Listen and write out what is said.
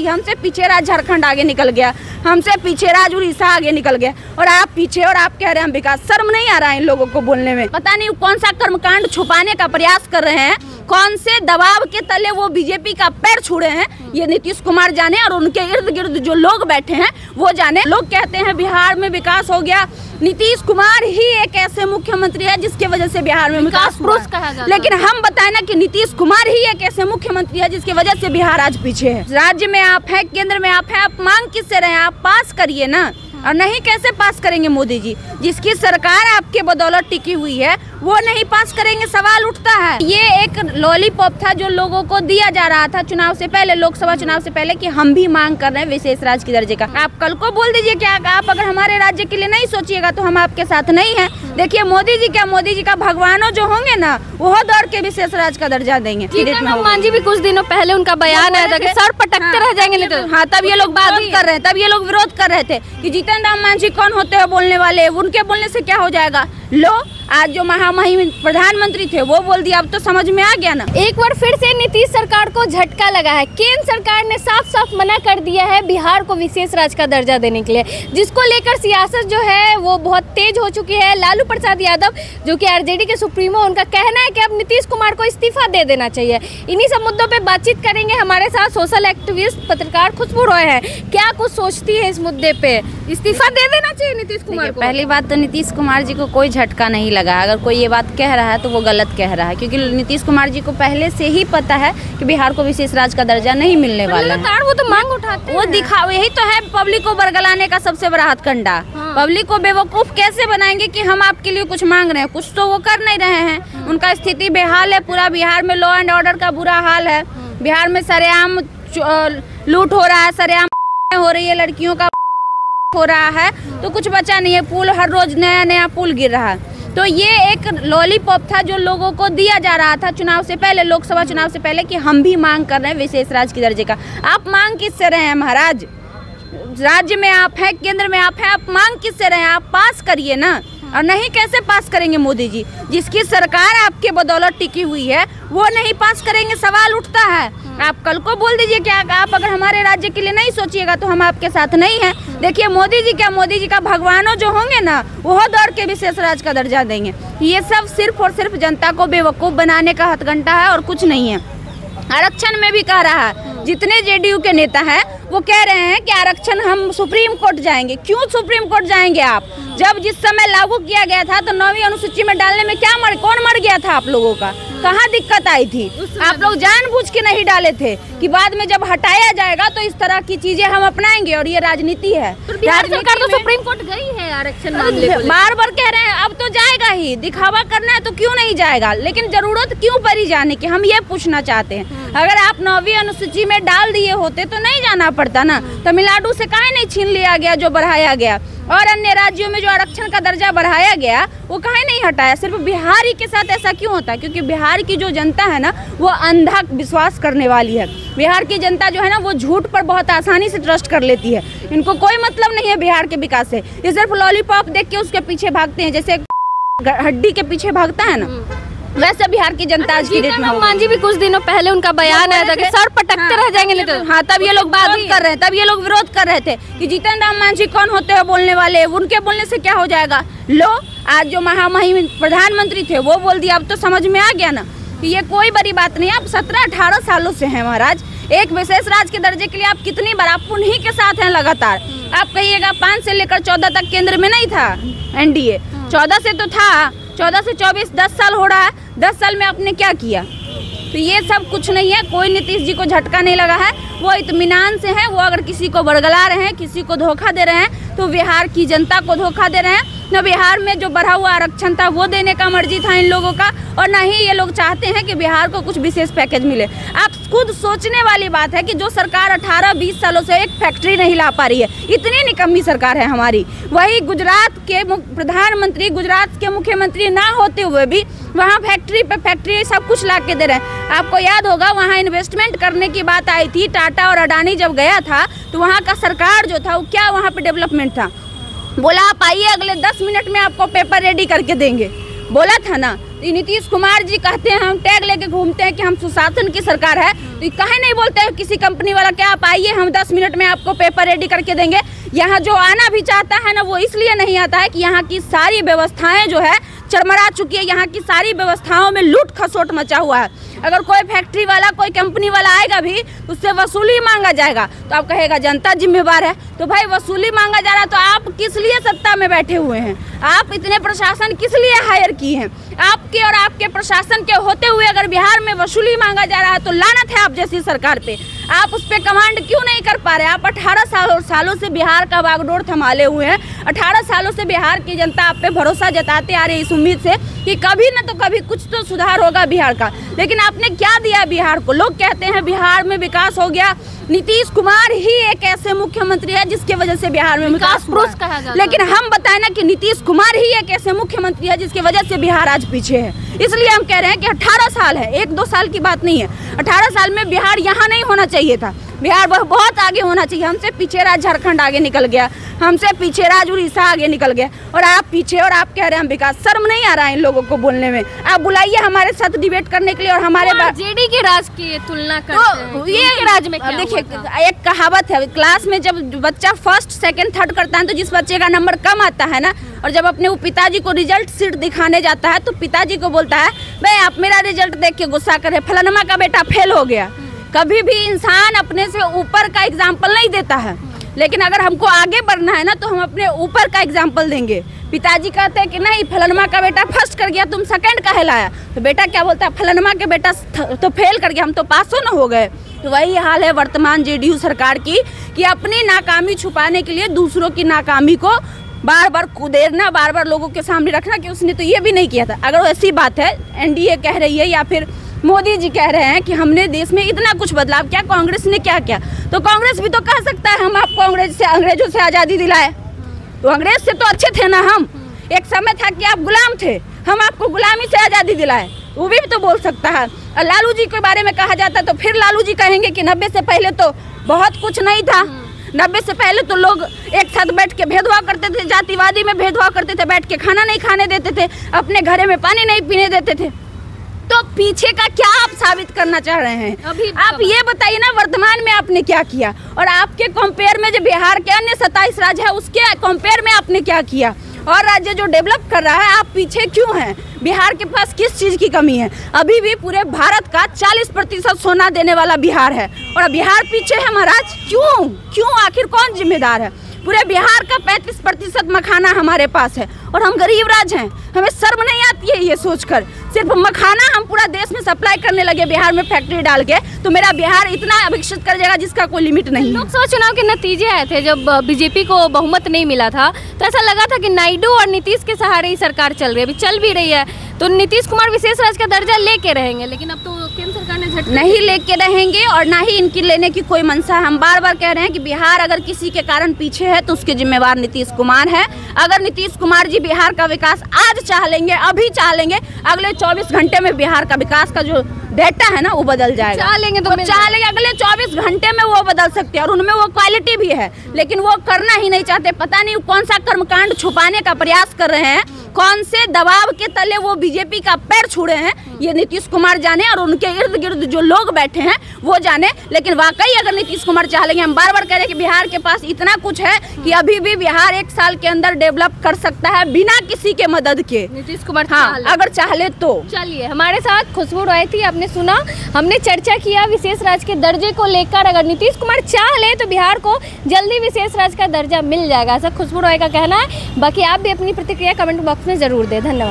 हमसे पीछे राज्य झारखंड आगे निकल गया, हमसे पीछे राज्य उड़ीसा आगे निकल गया और आप पीछे और आप कह रहे हैं हम विकास। शर्म नहीं आ रहा है इन लोगों को बोलने में। पता नहीं कौन सा कर्मकांड छुपाने का प्रयास कर रहे हैं, कौन से दबाव के तले वो बीजेपी का पैर छू रहे हैं, ये नीतीश कुमार जाने और उनके इर्द गिर्द जो लोग बैठे हैं वो जाने। लोग कहते हैं बिहार में विकास हो गया, नीतीश कुमार ही एक ऐसे मुख्यमंत्री है जिसकी वजह से बिहार में विकास पुरुष कहा जाता है। लेकिन हम बताएं ना कि नीतीश कुमार ही एक ऐसे मुख्यमंत्री है जिसकी वजह से बिहार आज पीछे है। राज्य में आप है, केंद्र में आप है, आप मांग किससे रहे हैं? आप पास करिए ना। और नहीं कैसे पास करेंगे मोदी जी? जिसकी सरकार आपके बदौलत टिकी हुई है वो नहीं पास करेंगे, सवाल उठता है। ये एक लॉलीपॉप था जो लोगों को दिया जा रहा था चुनाव से पहले, लोकसभा चुनाव से पहले, कि हम भी मांग कर रहे हैं विशेष राज्य के दर्जे का। आप कल को बोल दीजिए कि आप अगर हमारे राज्य के लिए नहीं सोचिएगा तो हम आपके साथ नहीं है। देखिए मोदी जी क्या, मोदी जी का भगवानों जो होंगे ना वो दौड़ के विशेष राज्य का दर्जा देंगे। मांझी भी कुछ दिनों पहले उनका बयान आया था कि सर पटकते रह जाएंगे नहीं तो। हाँ, तब ये लोग बात कर रहे हैं, तब ये लोग विरोध कर रहे थे कि जीतन राम मांझी कौन होते हैं बोलने वाले, उनके बोलने से क्या हो जाएगा। लो आज जो महामहिम प्रधानमंत्री थे वो बोल दिया, अब तो समझ में आ गया ना। एक बार फिर से नीतीश सरकार को झटका लगा है। केंद्र सरकार ने साफ साफ मना कर दिया है बिहार को विशेष राज्य का दर्जा देने के लिए, जिसको लेकर सियासत जो है वो बहुत तेज हो चुकी है। लालू प्रसाद यादव जो कि आरजेडी के सुप्रीमो, उनका कहना है कि अब नीतीश कुमार को इस्तीफा दे देना चाहिए। इन्हीं सब मुद्दों पे बातचीत करेंगे। हमारे साथ सोशल एक्टिविस्ट पत्रकार खुशबू रॉय है। क्या कुछ सोचती है इस मुद्दे पे? इस्तीफा दे देना चाहिए नीतीश कुमार को? पहली बात तो नीतीश कुमार जी को कोई झटका नहीं लगा। अगर कोई ये बात कह रहा है तो वो गलत कह रहा है, क्योंकि नीतीश कुमार जी को पहले से ही पता है कि बिहार को विशेष राज्य का दर्जा नहीं मिलने वाला है। वो तो मांग उठाते हैं, वो दिखाओ, यही तो है पब्लिक को बरगलाने का सबसे बड़ा हथकंडा। पब्लिक को बेवकूफ कैसे बनाएंगे कि हम आपके लिए कुछ मांग रहे हैं, कुछ तो वो कर नहीं रहे हैं। उनका स्थिति बेहाल है, पूरा बिहार में लॉ एंड ऑर्डर का बुरा हाल है। बिहार में सरेआम लूट हो रहा है, सरेआम हो रही है, लड़कियों का हो रहा है, तो कुछ बचा नहीं है। पुल हर रोज नया नया पुल गिर रहा है। तो ये एक लॉलीपॉप था जो लोगों को दिया जा रहा था चुनाव से पहले, लोकसभा चुनाव से पहले, कि हम भी मांग कर रहे हैं विशेष राज्य के दर्जे का। आप मांग किससे रहे हैं महाराज? राज्य में आप है, केंद्र में आप है, आप मांग किससे रहे हैं? आप पास करिए ना। और नहीं कैसे पास करेंगे मोदी जी? जिसकी सरकार आपके बदौलत टिकी हुई है वो नहीं पास करेंगे, सवाल उठता है। आप कल को बोल दीजिए कि आप अगर हमारे राज्य के लिए नहीं सोचिएगा तो हम आपके साथ नहीं है। देखिए मोदी जी क्या, मोदी जी का भगवानों जो होंगे ना वो दौड़ के विशेष राज्य का दर्जा देंगे। ये सब सिर्फ और सिर्फ जनता को बेवकूफ बनाने का हथकंडा है और कुछ नहीं है। आरक्षण में भी कह रहा है, जितने जेडीयू के नेता हैं वो कह रहे हैं कि आरक्षण हम सुप्रीम कोर्ट जाएंगे। क्यों सुप्रीम कोर्ट जाएंगे आप? जब जिस समय लागू किया गया था तो 9वीं अनुसूची में डालने में कौन मर गया था आप लोगों का? कहाँ दिक्कत आई थी? आप लोग जानबूझ के नहीं डाले थे कि बाद में जब हटाया जाएगा तो इस तरह की चीजें हम अपनाएंगे, और ये राजनीति है। सरकार तो सुप्रीम कोर्ट गई है आरक्षण मामले को, बार बार कह रहे हैं, अब तो जाएगा ही। दिखावा करना है तो क्यों नहीं जाएगा, लेकिन जरूरत क्यों पड़ी जाने की, हम ये पूछना चाहते हैं। अगर आप 9वीं अनुसूची में डाल दिए होते तो नहीं जाना पड़ता ना। तमिलनाडु से काहे नहीं छीन लिया गया जो बढ़ाया गया, और अन्य राज्यों में जो आरक्षण का दर्जा बढ़ाया गया वो काहे नहीं हटाया? सिर्फ बिहार ही के साथ ऐसा क्यों होता है? क्योंकि बिहार की जो जनता है ना वो अंधा विश्वास करने वाली है। बिहार की जनता जो है ना वो झूठ पर बहुत आसानी से ट्रस्ट कर लेती है। इनको कोई मतलब नहीं है बिहार के विकास से। ये सिर्फ लॉलीपॉप देख के उसके पीछे भागते हैं, जैसे हड्डी के पीछे भागता है ना, वैसे बिहार की जनता आज की डेट में। मांझी भी कुछ दिनों पहले उनका बयान आया था कि सर पटकते रह जाएंगे नहीं तो। हाँ, तब ये लोग बात कर रहे हैं, तब ये लोग विरोध कर रहे थे कि जीतन राम मांझी कौन होते हैं बोलने वाले, उनके बोलने से क्या हो जाएगा। लो आज जो महामहिम प्रधानमंत्री थे वो बोल दिया, अब तो समझ में आ गया ना कि ये कोई बड़ी बात नहीं। आप 17-18 सालों से हैं महाराज। एक विशेष राज्य के दर्जे के लिए आप कितनी बार, आप उन्हीं के साथ हैं लगातार। आप कहिएगा 5 से लेकर 14 तक केंद्र में नहीं था एनडीए, 14 से तो था, 14 से 24 10 साल हो रहा है। 10 साल में आपने क्या किया? तो ये सब कुछ नहीं है। कोई नीतीश जी को झटका नहीं लगा है, वो इत्मीनान से हैं। वो अगर किसी को बरगला रहे हैं, किसी को धोखा दे रहे हैं तो बिहार की जनता को धोखा दे रहे हैं। न बिहार में जो बढ़ा हुआ आरक्षण था वो देने का मर्जी था इन लोगों का, और न ही ये लोग चाहते हैं कि बिहार को कुछ विशेष पैकेज मिले। आप खुद सोचने वाली बात है कि जो सरकार 18-20 सालों से एक फैक्ट्री नहीं ला पा रही है, इतनी निकम्मी सरकार है हमारी। वही गुजरात के प्रधानमंत्री, गुजरात के मुख्यमंत्री ना होते हुए भी वहाँ फैक्ट्री पे फैक्ट्री सब कुछ ला के दे रहे हैं। आपको याद होगा वहाँ इन्वेस्टमेंट करने की बात आई थी, टाटा और अडानी जब गया था तो वहाँ का सरकार जो था वो क्या वहाँ पे डेवलपमेंट था, बोला आप आइए अगले 10 मिनट में आपको पेपर रेडी करके देंगे। बोला था ना। तो नीतीश कुमार जी कहते हैं हम टैग लेके घूमते हैं कि हम सुशासन की सरकार है, तो काहे नहीं बोलते हैं किसी कंपनी वाला क्या आप आइए हम 10 मिनट में आपको पेपर रेडी करके देंगे। यहाँ जो आना भी चाहता है ना वो इसलिए नहीं आता है कि यहाँ की सारी व्यवस्थाएं जो है चरमरा चुकी है, यहाँ की सारी व्यवस्थाओं में लूट खसोट मचा हुआ है। अगर कोई फैक्ट्री वाला कोई कंपनी वाला आएगा भी उससे वसूली मांगा जाएगा तो आप कहेगा जनता जिम्मेवार है। तो भाई वसूली मांगा जा रहा है तो आप किस लिए सत्ता में बैठे हुए हैं? आप इतने प्रशासन किस लिए हायर किए हैं? आपके और आपके प्रशासन के होते हुए अगर बिहार में वसूली मांगा जा रहा है तो लानत है आप जैसी सरकार पे। आप उस पर कमांड क्यों नहीं कर पा रहे? आप 18 सालों से बिहार का बागडोर संभाले हुए हैं। 18 सालों से बिहार की जनता आप पे भरोसा जताते आ रही है इस उम्मीद से कि कभी न तो कभी कुछ तो सुधार होगा बिहार का। लेकिन आपने क्या दिया बिहार को? लोग कहते हैं बिहार में विकास हो गया। नीतीश कुमार ही एक ऐसे मुख्यमंत्री है जिसके वजह से बिहार में विकास पुरुष कहा जाता है। लेकिन हम बताएं ना कि नीतीश कुमार ही एक ऐसे मुख्यमंत्री है जिसकी वजह से बिहार आज पीछे है। इसलिए हम कह रहे हैं कि 18 साल है, 1-2 साल की बात नहीं है। 18 साल में बिहार यहाँ नहीं होना चाहिए था, बिहार बहुत आगे होना चाहिए। हमसे पीछे राज झारखंड आगे निकल गया, हमसे पीछे राज उड़ीसा आगे निकल गया और आप पीछे और आप कह रहे हैं हम विकास। शर्म नहीं आ रहा है इन लोगों को बोलने में? आप बुलाइए हमारे साथ डिबेट करने के लिए और हमारे जेडी के राज की तुलना करते हैं तो ये राज में क्या? देखिए एक कहावत है, क्लास में जब बच्चा 1st, 2nd, 3rd करता है तो जिस बच्चे का नंबर कम आता है ना और जब अपने वो पिताजी को रिजल्ट शीट दिखाने जाता है तो पिताजी को बोलता है भाई आप मेरा रिजल्ट देख के गुस्सा करे, फलानमा का बेटा फेल हो गया। कभी भी इंसान अपने से ऊपर का एग्जाम्पल नहीं देता है, लेकिन अगर हमको आगे बढ़ना है ना तो हम अपने ऊपर का एग्जाम्पल देंगे। पिताजी कहते हैं कि नहीं फलानमा का बेटा फर्स्ट कर गया, तुम 2nd काहे लाया? तो बेटा क्या बोलता है फलानमा के बेटा तो फेल कर गया, हम तो पासो न हो गए। तो वही हाल है वर्तमान जेडीयू सरकार की कि अपनी नाकामी छुपाने के लिए दूसरों की नाकामी को बार बार कुदेरना, बार बार लोगों के सामने रखना कि उसने तो ये भी नहीं किया था। अगर ऐसी बात है एनडीए कह रही है या फिर मोदी जी कह रहे हैं कि हमने देश में इतना कुछ बदलाव किया, कांग्रेस ने क्या किया? तो कांग्रेस भी तो कह सकता है हम आपको अंग्रेजों से आज़ादी दिलाए। तो अंग्रेज से तो अच्छे थे ना हम। एक समय था कि आप गुलाम थे, हम आपको गुलामी से आज़ादी दिलाए, वो भी तो बोल सकता है। और लालू जी के बारे में कहा जाता तो फिर लालू जी कहेंगे कि 90 से पहले तो बहुत कुछ नहीं था। 90 से पहले तो लोग एक साथ बैठ के भेदभाव करते थे, जातिवादी में भेदभाव करते थे, बैठ के खाना नहीं खाने देते थे, अपने घरे में पानी नहीं पीने देते थे। तो पीछे का क्या आप साबित करना चाह रहे हैं? अभी आप ये बताइए ना वर्तमान में आपने क्या किया और आपके कंपेयर में जो बिहार के अन्य 27 राज्य है उसके कंपेयर में आपने क्या किया? और राज्य जो डेवलप कर रहा है आप पीछे क्यों हैं? बिहार के पास किस चीज़ की कमी है? अभी भी पूरे भारत का 40% सोना देने वाला बिहार है और बिहार पीछे है महाराज। क्यों आखिर कौन जिम्मेदार है? पूरे बिहार का 35% मखाना हमारे पास है और हम गरीब राज्य हैं। हमें शर्म नहीं आती है ये सोचकर? सिर्फ मखाना हम पूरा देश में सप्लाई करने लगे बिहार में फैक्ट्री डाल के, तो मेरा बिहार इतना विकसित कर जाएगा जिसका कोई लिमिट नहीं है। लोकसभा चुनाव के नतीजे आए थे जब बीजेपी को बहुमत नहीं मिला था तो ऐसा लगा था कि नायडू और नीतीश के सहारे ही सरकार चल रही है, अभी चल भी रही है। तो नीतीश कुमार विशेष राज्य का दर्जा लेके रहेंगे, लेकिन अब तो केंद्र सरकार ने झटका नहीं लेके रहेंगे और ना ही इनकी लेने की कोई मंशा। हम बार बार कह रहे हैं कि बिहार अगर किसी के कारण पीछे है तो उसके जिम्मेवार नीतीश कुमार है। अगर नीतीश कुमार जी बिहार का विकास आज चाह लेंगे, अभी चाह लेंगे, अगले 24 घंटे में बिहार का विकास का जो डेटा है ना वो बदल जाएगा। चाह लेंगे तो अगले 24 घंटे में वो बदल सकते हैं और उनमें वो क्वालिटी भी है, लेकिन वो करना ही नहीं चाहते। पता नहीं कौन सा कर्मकांड छुपाने का प्रयास कर रहे हैं, कौन से दबाव के तले वो बीजेपी का पैर छुड़े हैं, ये नीतीश कुमार जाने और उनके इर्द गिर्द जो लोग बैठे हैं वो जाने। लेकिन वाकई अगर नीतीश कुमार चाह लेंगे, हम बार बार कह रहे हैं कि बिहार के पास इतना कुछ है कि अभी भी बिहार 1 साल के अंदर डेवलप कर सकता है बिना किसी के मदद के। नीतीश कुमार अगर चाह ले तो। चलिए हमारे साथ खुशबू रॉय थी, आपने सुना, हमने चर्चा किया विशेष राज्य के दर्जे को लेकर। अगर नीतीश कुमार चाह ले तो बिहार को जल्दी विशेष राज्य का दर्जा मिल जाएगा, ऐसा खुशबू रॉय का कहना है। बाकी आप भी अपनी प्रतिक्रिया कमेंट बॉक्स में जरूर दें। धन्यवाद।